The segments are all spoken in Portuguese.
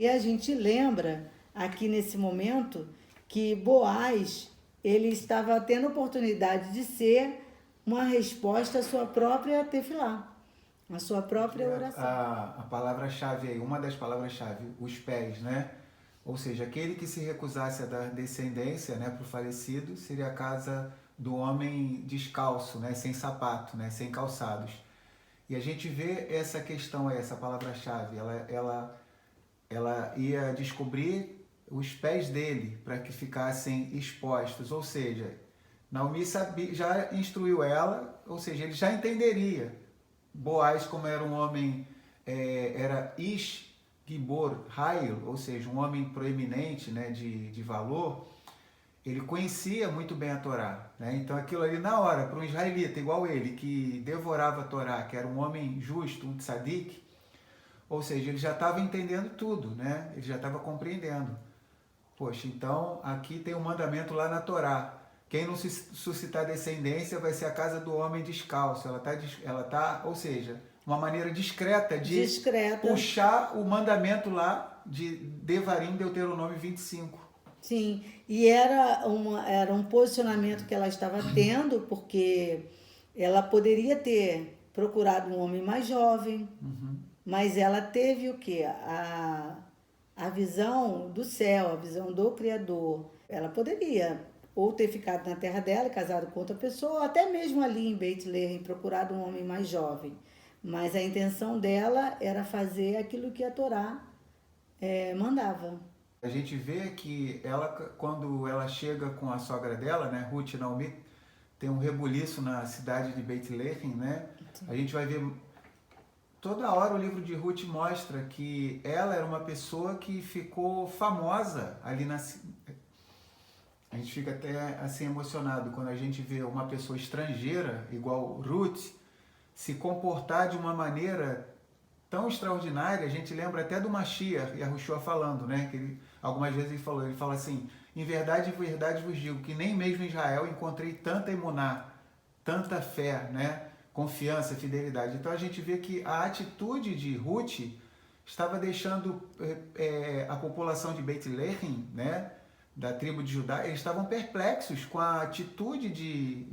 E a gente lembra aqui nesse momento que Boaz, ele estava tendo a oportunidade de ser uma resposta à sua própria tefilá, à sua própria oração. A palavra-chave aí, uma das palavras-chave, os pés, né? Ou seja, aquele que se recusasse a dar descendência, né, para o falecido, seria a casa do homem descalço, né, sem sapato, né, sem calçados. E a gente vê essa questão aí, essa palavra-chave, ela ia descobrir os pés dele para que ficassem expostos, ou seja, Naomi sabia, já instruiu ela, ou seja, ele já entenderia. Boaz, como era um homem, era Ish Gibor Hail, ou seja, um homem proeminente, né, de valor, ele conhecia muito bem a Torá, né? Então aquilo ali na hora, para um israelita igual ele, que devorava a Torá, que era um homem justo, um tzadik, ou seja, ele já estava entendendo tudo, né? Ele já estava compreendendo. Poxa, então aqui tem um mandamento lá na Torá. Quem não suscitar descendência vai ser a casa do homem descalço. Ela tá, ou seja, uma maneira discreta de puxar o mandamento lá de Devarim, Deuteronômio 25. Sim, e era um posicionamento que ela estava tendo, porque ela poderia ter procurado um homem mais jovem, mas ela teve o quê? A visão do céu, a visão do Criador. Ela poderia ou ter ficado na terra dela e casado com outra pessoa, ou até mesmo ali em Beit Lehem, procurado um homem mais jovem. Mas a intenção dela era fazer aquilo que a Torá mandava. A gente vê que ela, quando ela chega com a sogra dela, né, Ruth e Naomi, tem um rebuliço na cidade de Beit Lehem, né? A gente vai ver toda hora o livro de Ruth mostra que ela era uma pessoa que ficou famosa ali na. A gente fica até assim emocionado quando a gente vê uma pessoa estrangeira, igual Ruth, se comportar de uma maneira tão extraordinária. A gente lembra até do Mashiach, Yahushua falando, né? Que algumas vezes ele fala assim: em verdade vos digo que nem mesmo em Israel encontrei tanta emuná, tanta fé, né? Confiança, fidelidade. Então a gente vê que a atitude de Ruth estava deixando a população de Beit Lehem, né, da tribo de Judá, eles estavam perplexos com a atitude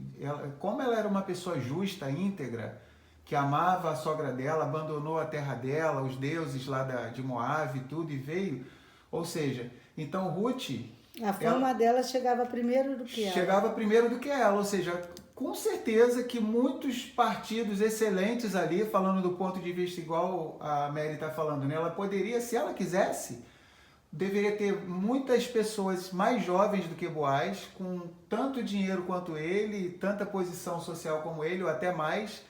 como ela era uma pessoa justa, íntegra, que amava a sogra dela, abandonou a terra dela, os deuses lá de Moab e tudo, e veio. Ou seja, então Ruth... A fama dela chegava primeiro do que ela. Chegava primeiro do que ela, ou seja, com certeza que muitos partidos excelentes ali, falando do ponto de vista igual a Mary está falando, né? Ela poderia, se ela quisesse, deveria ter muitas pessoas mais jovens do que Boaz, com tanto dinheiro quanto ele, tanta posição social como ele, ou até mais,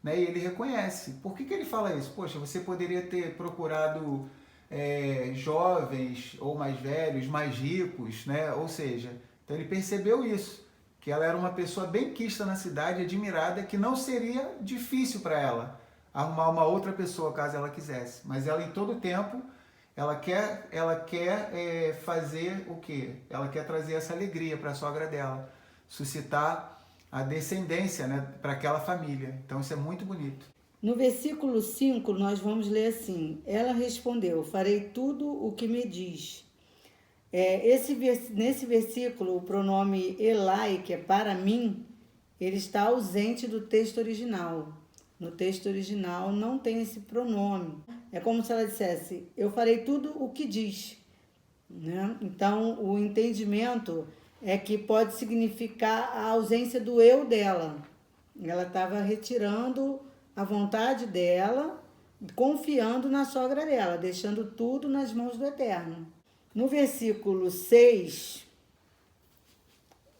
né? E ele reconhece. Por que ele fala isso? Poxa, você poderia ter procurado jovens ou mais velhos, mais ricos, né? Ou seja, então ele percebeu isso, que ela era uma pessoa bem quista na cidade, admirada, que não seria difícil para ela arrumar uma outra pessoa caso ela quisesse. Mas ela em todo tempo, ela quer fazer o quê? Ela quer trazer essa alegria para a sogra dela, suscitar a descendência, né, para aquela família. Então isso é muito bonito. No versículo 5, nós vamos ler assim: ela respondeu, farei tudo o que me diz. Nesse versículo, o pronome Elai, que é para mim, ele está ausente do texto original. No texto original não tem esse pronome. É como se ela dissesse, eu farei tudo o que diz. Né? Então, o entendimento é que pode significar a ausência do eu dela. Ela estava retirando a vontade dela, confiando na sogra dela, deixando tudo nas mãos do Eterno. No versículo 6,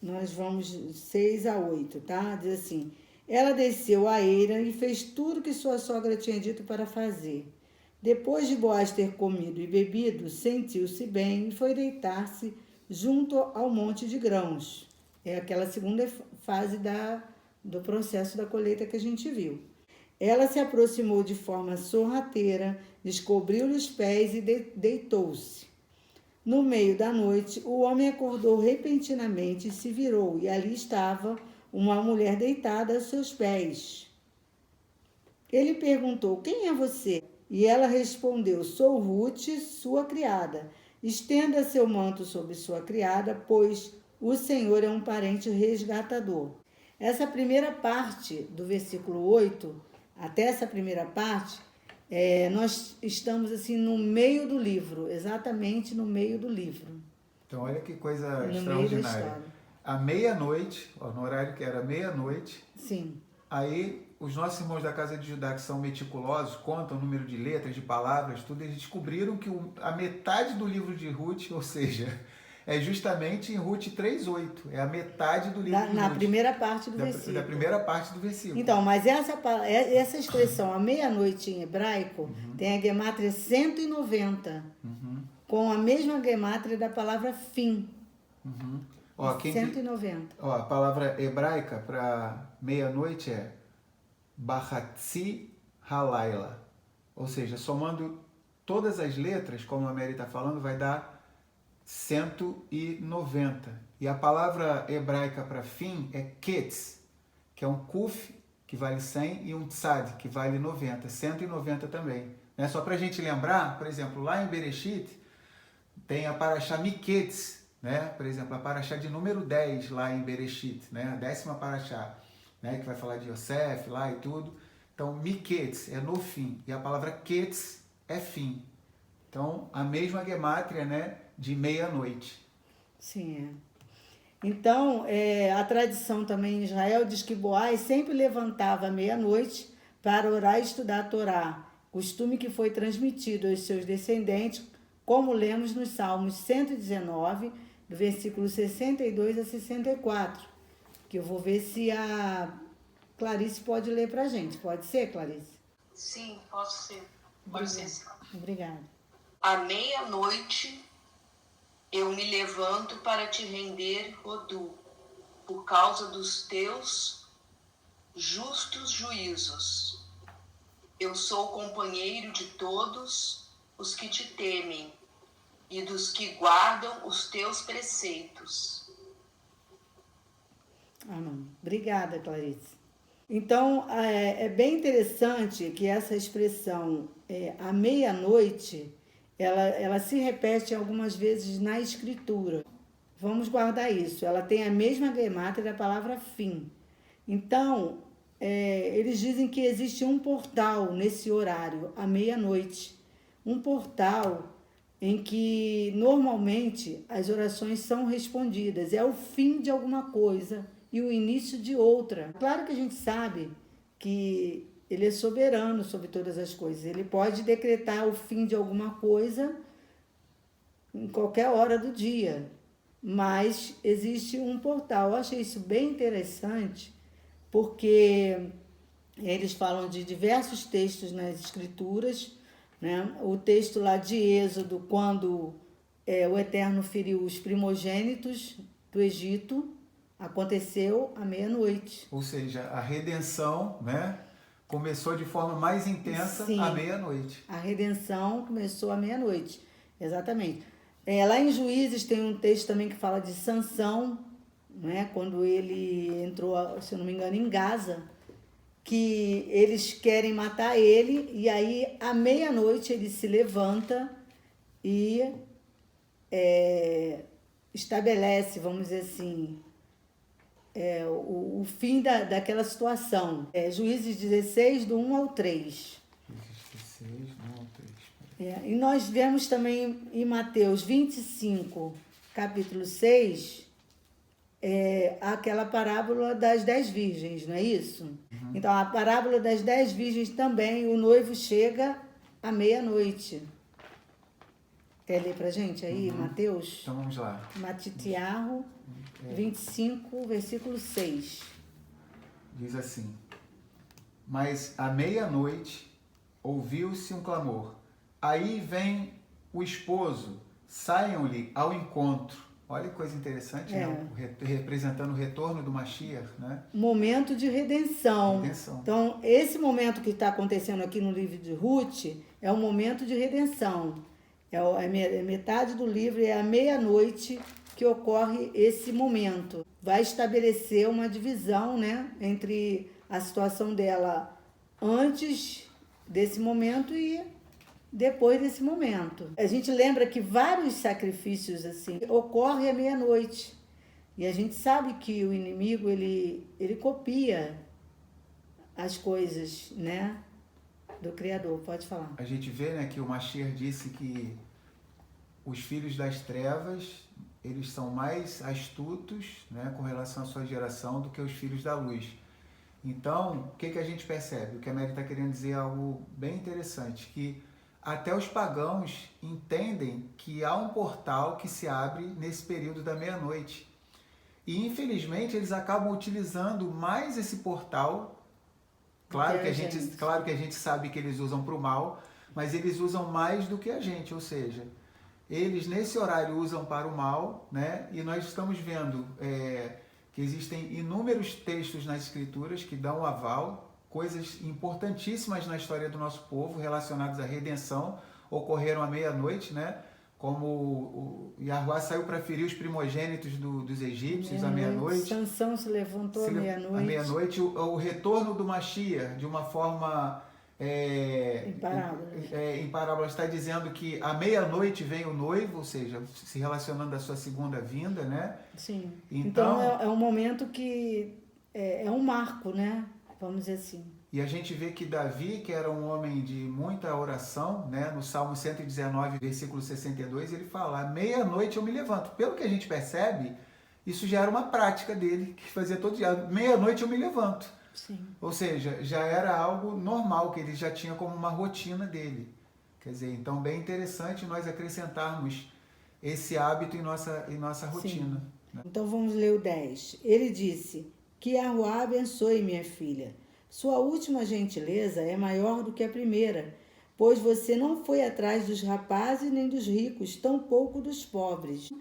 nós vamos 6 a 8, tá? Diz assim: ela desceu à eira e fez tudo que sua sogra tinha dito para fazer. Depois de Boaz ter comido e bebido, sentiu-se bem e foi deitar-se junto ao monte de grãos. É aquela segunda fase do processo da colheita que a gente viu. Ela se aproximou de forma sorrateira, descobriu-lhe os pés e deitou-se. No meio da noite, o homem acordou repentinamente e se virou, e ali estava uma mulher deitada aos seus pés. Ele perguntou, quem é você? E ela respondeu: Sou Ruth, sua criada. Estenda seu manto sobre sua criada, pois o Senhor é um parente resgatador. Essa primeira parte do versículo 8, até essa primeira parte, nós estamos assim no meio do livro, exatamente no meio do livro. Então, olha que coisa No meio da extraordinária. história. À meia-noite, ó, no horário que era meia-noite, Sim. aí os nossos irmãos da Casa de Judá, que são meticulosos, contam o número de letras, de palavras, tudo, eles descobriram que a metade do livro de Ruth, ou seja, é justamente em Ruth 3:8, é a metade do livro de Na Ruth. primeira parte do versículo. Da primeira parte do versículo. Então, mas essa expressão, a meia-noite em hebraico, tem a gemátria 190, com a mesma gemátria da palavra fim. Ó, 190. Ó, a palavra hebraica para meia-noite é Bahatzi Halayla. Ou seja, somando todas as letras, como a Mary está falando, vai dar 190. E a palavra hebraica para fim é Ketz, que é um Kuf, que vale 100, e um Tzad, que vale 90. 190 também. Né? Só para a gente lembrar, por exemplo, lá em Bereshit, tem a Parashá Miketz, né? Por exemplo, a Parashá de número 10 lá em Bereshit, né? A 10ª Parashá, né? Que vai falar de Yosef lá e tudo. Então, Miketz é no fim, e a palavra Ketz é fim. Então, a mesma gemátria, né? De meia-noite. Sim, Então, a tradição também em Israel diz que Boaz sempre levantava à meia-noite para orar e estudar a Torá, costume que foi transmitido aos seus descendentes, como lemos nos Salmos 119, do versículo 62 a 64, que eu vou ver se a Clarice pode ler para a gente. Pode ser, Clarice? Sim, posso ser. Pode ser, sim. Obrigada. À meia-noite eu me levanto para te render, Rodu, por causa dos teus justos juízos. Eu sou companheiro de todos os que te temem e dos que guardam os teus preceitos. Amém. Obrigada, Clarice. Então, é bem interessante que essa expressão, à meia-noite, ela se repete algumas vezes na escritura. Vamos guardar isso. Ela tem a mesma gemátria da palavra fim. Então, eles dizem que existe um portal nesse horário, à meia-noite. Um portal em que, normalmente, as orações são respondidas. É o fim de alguma coisa e o início de outra. Claro que a gente sabe que ele é soberano sobre todas as coisas. Ele pode decretar o fim de alguma coisa em qualquer hora do dia. Mas existe um portal. Eu achei isso bem interessante, porque eles falam de diversos textos nas escrituras, né? O texto lá de Êxodo, quando o Eterno feriu os primogênitos do Egito, aconteceu à meia-noite. Ou seja, a redenção, né, começou de forma mais intensa. Sim, à meia-noite. A redenção começou à meia-noite, exatamente. Lá em Juízes tem um texto também que fala de Sansão, né, quando ele entrou, se eu não me engano, em Gaza, que eles querem matar ele, e aí à meia-noite ele se levanta e estabelece, vamos dizer assim, o fim daquela situação. Juízes 16, do 1 ao 3. Juízes 16, do 1 ao 3. E nós vemos também em Mateus 25, capítulo 6, aquela parábola das 10 virgens, não é isso? Uhum. Então, a parábola das 10 virgens também, o noivo chega à meia-noite. Quer ler pra gente aí, Mateus? Então vamos lá. Matitiarro 25, versículo 6. Diz assim: Mas à meia-noite ouviu-se um clamor. Aí vem o esposo, saiam-lhe ao encontro. Olha que coisa interessante, né? Representando o retorno do Mashiach, né? Momento de redenção. Então, esse momento que está acontecendo aqui no livro de Ruth é um momento de redenção. Metade do livro é à meia-noite que ocorre esse momento. Vai estabelecer uma divisão, né, entre a situação dela antes desse momento e depois desse momento. A gente lembra que vários sacrifícios assim ocorrem à meia-noite. E a gente sabe que o inimigo, ele copia as coisas, né, do Criador. Pode falar. A gente vê, né, que o Mashiach disse que os filhos das trevas, eles são mais astutos, né, com relação à sua geração do que os filhos da luz. Então, o que a gente percebe? O que a Mary está querendo dizer é algo bem interessante, que até os pagãos entendem que há um portal que se abre nesse período da meia-noite. E, infelizmente, eles acabam utilizando mais esse portal. Claro que a gente sabe que eles usam para o mal, mas eles usam mais do que a gente, ou seja, eles nesse horário usam para o mal, né? E nós estamos vendo que existem inúmeros textos nas Escrituras que dão aval, coisas importantíssimas na história do nosso povo relacionadas à redenção, ocorreram à meia-noite, né? Como o Yahuwá saiu para ferir os primogênitos dos egípcios à meia-noite. Sansão se levantou à meia-noite. À meia-noite, o retorno do Mashiach, de uma forma em parábola, está dizendo que à meia-noite vem o noivo, ou seja, se relacionando à sua segunda vinda, né? Sim. Então é um momento que é um marco, né? Vamos dizer assim. E a gente vê que Davi, que era um homem de muita oração, né? No Salmo 119, versículo 62, ele fala: à meia-noite eu me levanto. Pelo que a gente percebe, isso já era uma prática dele, que fazia todo dia. Meia-noite eu me levanto. Sim. Ou seja, já era algo normal, que ele já tinha como uma rotina dele. Quer dizer, então bem interessante nós acrescentarmos esse hábito em nossa rotina. Né? Então vamos ler o 10. Ele disse: que Yahuwá abençoe minha filha. Sua última gentileza é maior do que a primeira, pois você não foi atrás dos rapazes nem dos ricos, tampouco dos pobres.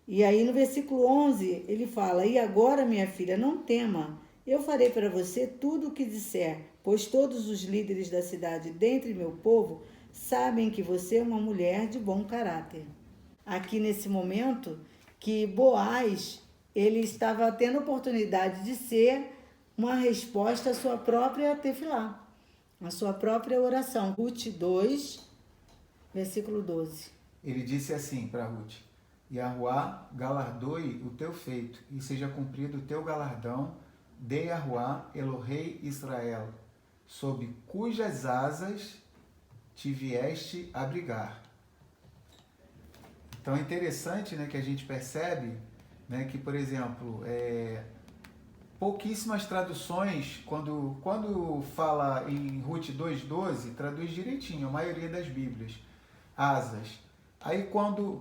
E aí no versículo 11 ele fala: e agora, minha filha, não tema, eu farei para você tudo o que disser, pois todos os líderes da cidade dentre meu povo sabem que você é uma mulher de bom caráter. Aqui nesse momento que Boaz, ele estava tendo a oportunidade de ser uma resposta à sua própria tefilá, à sua própria oração. Ruth 2, versículo 12. Ele disse assim para Ruth: Yahuwá galardoe o teu feito, e seja cumprido o teu galardão de Yahuwá Elohei Israel, sob cujas asas te vieste abrigar. Então é interessante, né, que a gente percebe, né, que, por exemplo, pouquíssimas traduções, quando fala em Ruth 2,12, traduz direitinho, a maioria das Bíblias, asas. Aí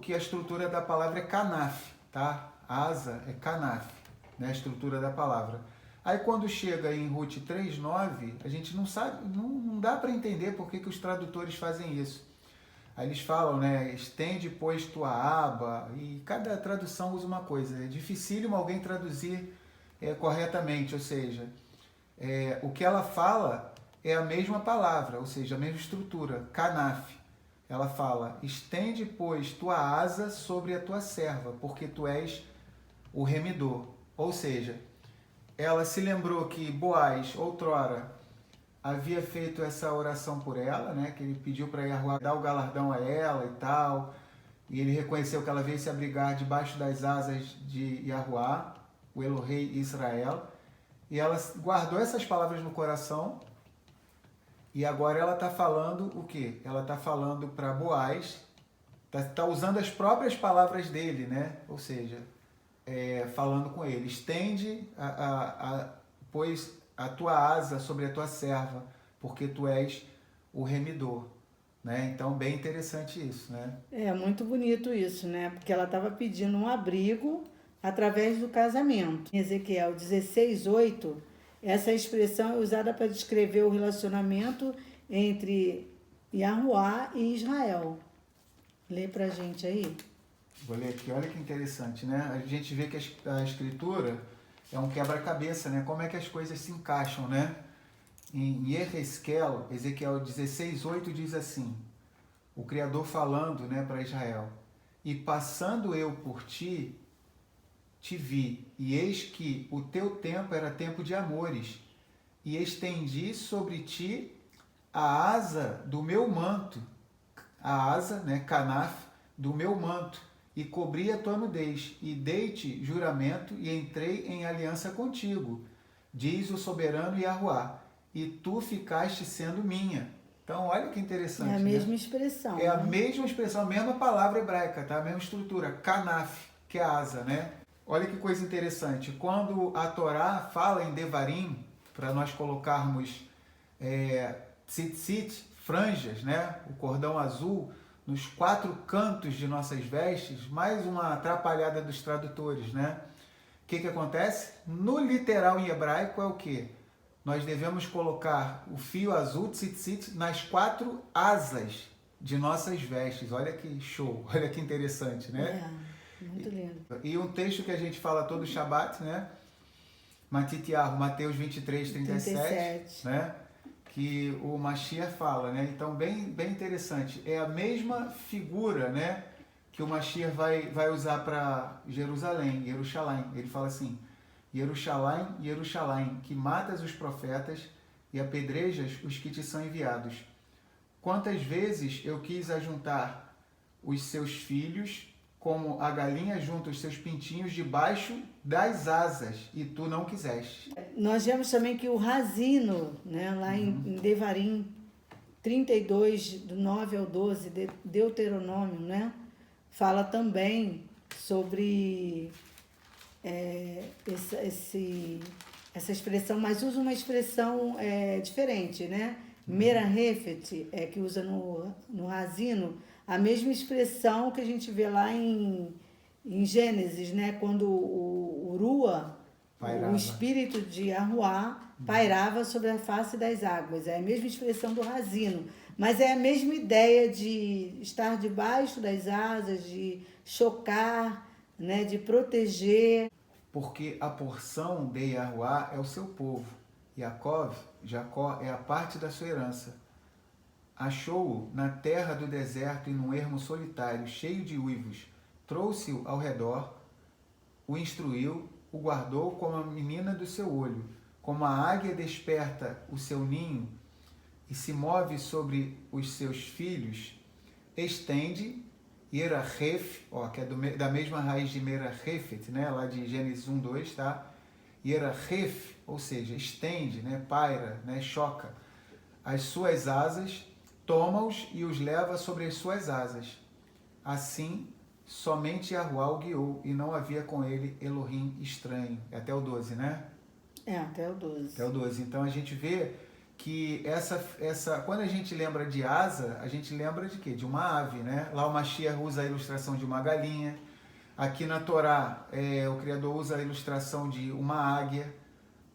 que a estrutura da palavra é canaf, tá? Asa é canaf, né, a estrutura da palavra. Aí quando chega em Ruth 3,9, a gente não sabe, não dá para entender por que os tradutores fazem isso. Aí eles falam, né, estende, pois, tua aba, e cada tradução usa uma coisa. É dificílimo alguém traduzir corretamente, ou seja, o que ela fala é a mesma palavra, ou seja, a mesma estrutura, canaf. Ela fala: estende, pois, tua asa sobre a tua serva, porque tu és o remidor. Ou seja, ela se lembrou que Boaz, outrora, havia feito essa oração por ela, né, que ele pediu para Yahuwá dar o galardão a ela e tal, e ele reconheceu que ela veio se abrigar debaixo das asas de Yahuwá, o Elohei Israel, e ela guardou essas palavras no coração, e agora ela está falando o quê? Ela está falando para Boaz, está usando as próprias palavras dele, né? Ou seja, falando com ele: estende, pois, a tua asa sobre a tua serva, porque tu és o remidor. Né? Então, bem interessante isso, né? É muito bonito isso, né? Porque ela estava pedindo um abrigo através do casamento. Em Ezequiel 16:8, essa expressão é usada para descrever o relacionamento entre Yahuwá e Israel. Lê pra gente aí. Vou ler aqui, olha que interessante, né? A gente vê que a escritura é um quebra-cabeça, né? Como é que as coisas se encaixam, né? Em Ezequiel 16:8 diz assim, o Criador falando, né, para Israel: e passando eu por ti, te vi, e eis que o teu tempo era tempo de amores, e estendi sobre ti a asa do meu manto, a asa, né, canaf, do meu manto, e cobri a tua nudez, e dei-te juramento, e entrei em aliança contigo, diz o soberano Yahuá, e tu ficaste sendo minha. Então, olha que interessante. É a mesma né? expressão. É a né? mesma expressão, a mesma palavra hebraica, tá? A mesma estrutura, kanaf, que é asa, né? Olha que coisa interessante. Quando a Torá fala em Devarim, para nós colocarmos tzitzit, franjas, né? O cordão azul, nos 4 cantos de nossas vestes, mais uma atrapalhada dos tradutores, né? O que acontece? No literal em hebraico é o quê? Nós devemos colocar o fio azul, tzitzit, nas 4 asas de nossas vestes. Olha que show, olha que interessante, né? Muito lindo. E um texto que a gente fala todo Shabat, né? Matitiahu, Mateus 23, 37, né? Que o Mashiach fala, né? Então, bem interessante. É a mesma figura, né? Que o Mashiach vai usar para Jerusalém, Jerusalém. Ele fala assim, Jerusalém, Jerusalém, que matas os profetas e apedrejas os que te são enviados. Quantas vezes eu quis ajuntar os seus filhos, como a galinha junta os seus pintinhos debaixo das asas, e tu não quiseste. Nós vemos também que o Razino, né, lá em Devarim 32, do 9 ao 12, Deuteronômio, né, fala também sobre essa expressão, mas usa uma expressão diferente, né? Merahefet, que usa no Razino, a mesma expressão que a gente vê lá em Gênesis, né? Quando o Rua, Pairava. o espírito de Yahuá, pairava sobre a face das águas. É a mesma expressão do Razino, mas é a mesma ideia de estar debaixo das asas, de chocar, né? De proteger. Porque a porção de Yahuá é o seu povo. Jacó é a parte da sua herança. Achou-o na terra do deserto e num ermo solitário, cheio de uivos. Trouxe-o ao redor, o instruiu, o guardou como a menina do seu olho. Como a águia desperta o seu ninho e se move sobre os seus filhos, estende Yerahef, que é da mesma raiz de Merahefet, né, lá de Gênesis 1, 2, tá? Yerahef, ou seja, estende, né, paira, né, choca as suas asas, toma-os e os leva sobre as suas asas. Assim, somente Yahuá o guiou, e não havia com ele Elohim estranho. É até o 12, né? Até o 12. Até o 12. Então a gente vê que quando a gente lembra de asa, a gente lembra de quê? De uma ave, né? Lá o Mashiach usa a ilustração de uma galinha. Aqui na Torá, o Criador usa a ilustração de uma águia,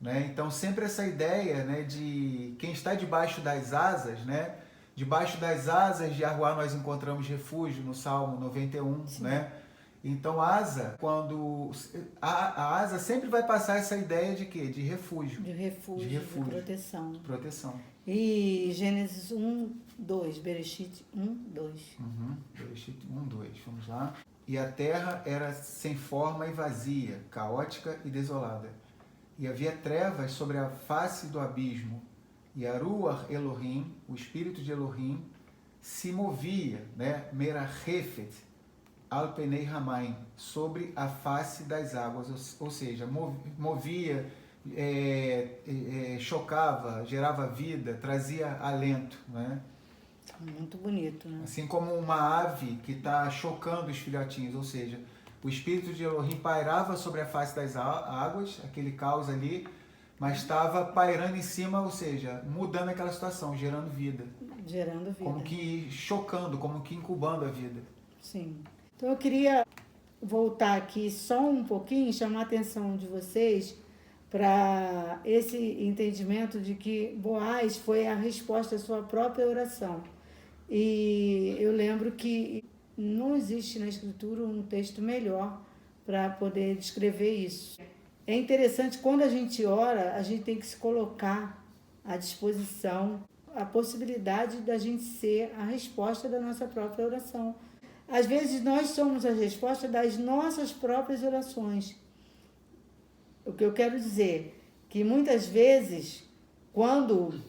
né? Então sempre essa ideia, né, de quem está debaixo das asas, né? Debaixo das asas de Yahuá nós encontramos refúgio no Salmo 91, Sim. né? Então asa, quando a asa sempre vai passar essa ideia de quê? De refúgio. De refúgio, de proteção. De proteção. E Gênesis 1, 2, Bereshit 1, 2. Bereshit 1, 2, vamos lá. E a terra era sem forma e vazia, caótica e desolada. E havia trevas sobre a face do abismo. E Aruach Elohim, o espírito de Elohim, se movia, né? Merahefet, Alpenei Hamaim, sobre a face das águas, ou seja, movia, chocava, gerava vida, trazia alento, né? Muito bonito, né? Assim como uma ave que está chocando os filhotinhos, ou seja, o espírito de Elohim pairava sobre a face das águas, aquele caos ali, mas estava pairando em cima, ou seja, mudando aquela situação, gerando vida. Gerando vida. Como que chocando, como que incubando a vida. Sim. Então eu queria voltar aqui só um pouquinho, chamar a atenção de vocês para esse entendimento de que Boaz foi a resposta à sua própria oração. E eu lembro que não existe na Escritura um texto melhor para poder descrever isso. É interessante, quando a gente ora, a gente tem que se colocar à disposição a possibilidade da gente ser a resposta da nossa própria oração. Às vezes nós somos a resposta das nossas próprias orações. O que eu quero dizer, que muitas vezes, quando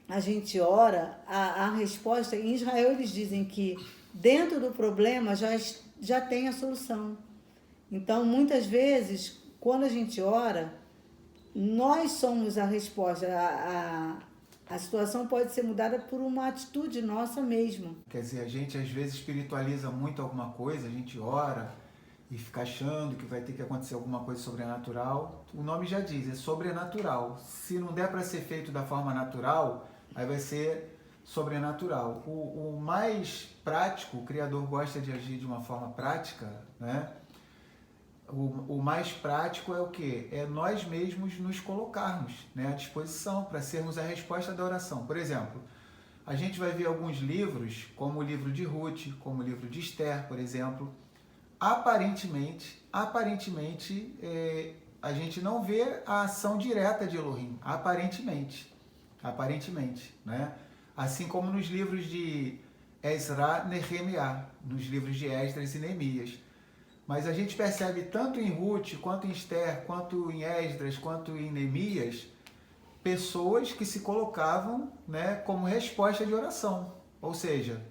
a gente ora, a resposta, em Israel eles dizem que dentro do problema já tem a solução. Então, muitas vezes, quando a gente ora, nós somos a resposta. A situação pode ser mudada por uma atitude nossa mesmo. Quer dizer, a gente às vezes espiritualiza muito alguma coisa, a gente ora e fica achando que vai ter que acontecer alguma coisa sobrenatural. O nome já diz, é sobrenatural. Se não der para ser feito da forma natural, aí vai ser sobrenatural. O mais prático, o Criador gosta de agir de uma forma prática, né? O mais prático é o quê? É nós mesmos nos colocarmos, né, à disposição para sermos a resposta da oração. Por exemplo, a gente vai ver alguns livros, como o livro de Ruth, como o livro de Esther, por exemplo. Aparentemente, a gente não vê a ação direta de Elohim. Aparentemente, né? Assim como nos livros de Ezra, Nehemiah, nos livros de Esdras e Neemias. Mas a gente percebe tanto em Ruth, quanto em Esther, quanto em Esdras, quanto em Neemias, pessoas que se colocavam, né, como resposta de oração. Ou seja,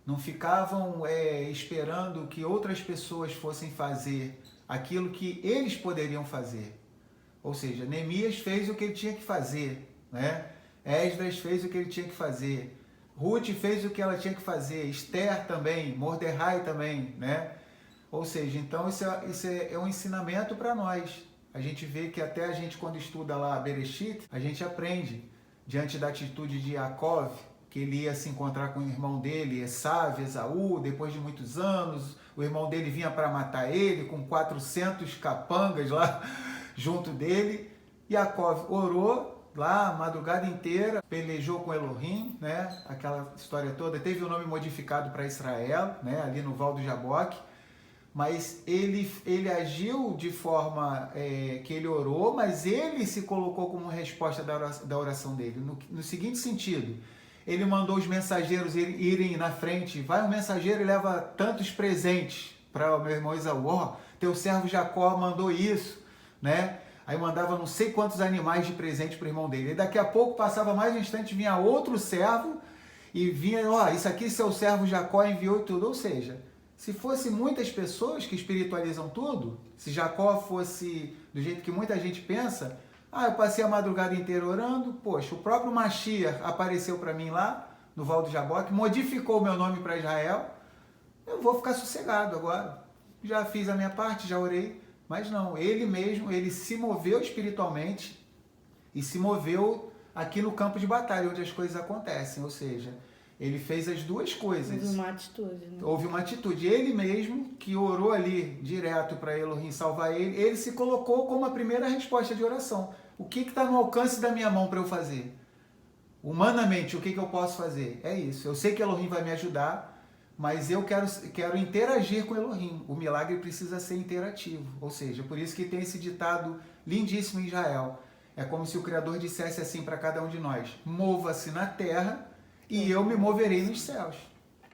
não ficavam esperando que outras pessoas fossem fazer aquilo que eles poderiam fazer. Ou seja, Neemias fez o que ele tinha que fazer, né? Esdras fez o que ele tinha que fazer. Ruth fez o que ela tinha que fazer. Esther também, Mordecai também, né? Ou seja, então isso é um ensinamento para nós. A gente vê que até a gente, quando estuda lá Bereshit, a gente aprende, diante da atitude de Yaakov, que ele ia se encontrar com o irmão dele, Esaú, depois de muitos anos, o irmão dele vinha para matar ele, com 400 capangas lá junto dele. Yaakov orou lá a madrugada inteira, pelejou com Elohim, né? Aquela história toda, teve o nome modificado para Israel, né? Ali no Val do Jaboque. Mas ele agiu de forma que ele orou, mas ele se colocou como resposta da oração dele. No seguinte sentido, ele mandou os mensageiros irem na frente. Vai um mensageiro e leva tantos presentes para o meu irmão Esaú. Teu servo Jacó mandou isso, né? Aí mandava não sei quantos animais de presente para o irmão dele. E daqui a pouco, passava mais um instante, vinha outro servo e vinha, isso aqui seu servo Jacó enviou tudo. Ou seja, se fosse muitas pessoas que espiritualizam tudo, se Jacó fosse do jeito que muita gente pensa, eu passei a madrugada inteira orando, poxa, o próprio Mashiach apareceu para mim lá, no Val do Jaboque, modificou o meu nome para Israel, eu vou ficar sossegado agora. Já fiz a minha parte, já orei, mas não, ele mesmo, ele se moveu espiritualmente e se moveu aqui no campo de batalha, onde as coisas acontecem, ou seja, ele fez as duas coisas. Houve uma atitude, né? Houve uma atitude. Ele mesmo, que orou ali direto para Elohim salvar ele se colocou como a primeira resposta de oração. O que está no alcance da minha mão para eu fazer? Humanamente, o que eu posso fazer? É isso. Eu sei que Elohim vai me ajudar, mas eu quero interagir com Elohim. O milagre precisa ser interativo. Ou seja, por isso que tem esse ditado lindíssimo em Israel. É como se o Criador dissesse assim para cada um de nós: mova-se na terra e eu me moverei nos céus.